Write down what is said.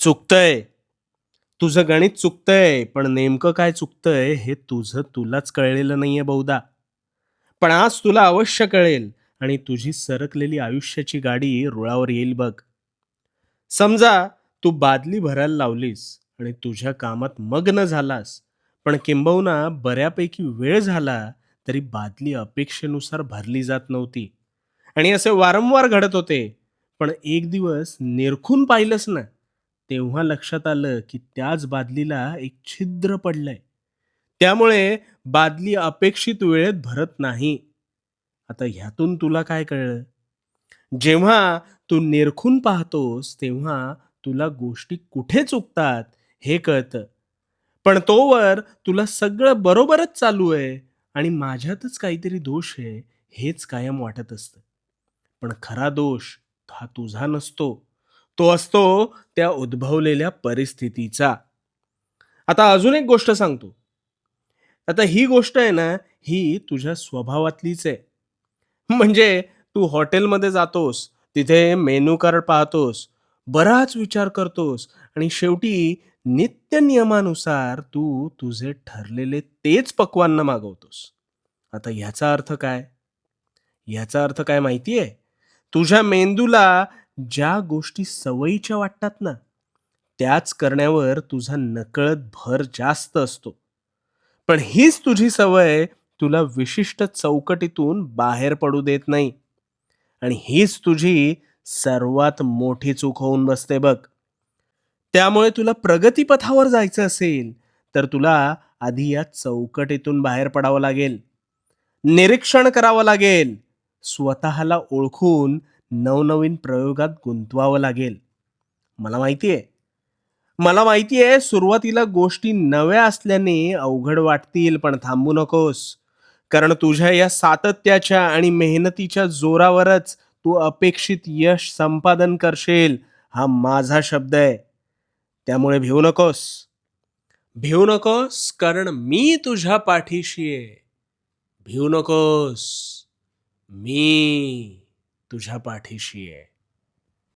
चुकतंय. तुझं गणित चुकतंय, पण नेमकं काय चुकतंय हे तुझं तुलाच कळलेलं नाहीये बहुधा. पण आज तुला अवश्य कळेल आणि तुझी सरकलेली आयुष्याची गाडी रुळावर येईल बघ. समजा तू बादली भरायला लावलीस आणि तुझ्या कामात मग्न झालास, पण किंबहुना बऱ्यापैकी वेळ झाला तरी बादली अपेक्षेनुसार भरली जात नव्हती. आणि असे वारंवार घडत होते. पण एक दिवस निरखून पाहिलंस ना, तेव्हा लक्षात आलं की त्याच बादलीला एक छिद्र पडलंय. त्यामुळे बादली अपेक्षित वेळेत भरत नाही. आता ह्यातून तुला काय कळलं? जेव्हा तू निरखून पाहतोस, तेव्हा तुला गोष्टी कुठे चुकतात हे कळतं. पण तोवर तुला सगळं बरोबरच चालू आहे आणि माझ्यातच काहीतरी दोष आहे, हेच कायम वाटत असतं. पण खरा दोष हा तुझा नसतो. तो असतो त्या उद्भवलेल्या परिस्थितीचा. आता अजून एक गोष्ट सांगतो. आता ही गोष्ट आहे ना, ही तुझ्या स्वभावातलीच आहे. म्हणजे तू हॉटेलमध्ये जातोस, तिथे मेनू कार्ड पाहतोस, बराच विचार करतोस आणि शेवटी नित्य नियमानुसार तू तुझे ठरलेले तेच पक्वान्न मागवतोस. आता ह्याचा अर्थ काय? ह्याचा अर्थ काय माहिती आहे? तुझ्या मेंदूला ज्या गोष्टी सवयीच्या वाटतात ना, त्याच करण्यावर तुझा नकळत भर जास्त असतो. पण हीच तुझी सवय तुला विशिष्ट चौकटीतून बाहेर पडू देत नाही. आणि हीच तुझी सर्वात मोठी चूक होऊन बसते बघ. त्यामुळे तुला प्रगतीपथावर जायचं असेल, तर तुला आधी या चौकटीतून बाहेर पडावं लागेल. निरीक्षण करावं लागेल. स्वतःला ओळखून नवनवीन प्रयोगात गुंतवावं लागेल. मला माहिती आहे. मला माहिती आहे सुरुवातीला गोष्टी नव्या असल्याने अवघड वाटतील, पण थांबू नकोस. कारण तुझ्या या सातत्याच्या आणि मेहनतीच्या जोरावरच तू अपेक्षित यश संपादन करशील, हा माझा शब्द आहे. त्यामुळे भिवू नकोस. भिवू नकोस, कारण मी तुझ्या पाठीशी आहे. भिवू नकोस. मी तुझ्या पाठीशी आहे.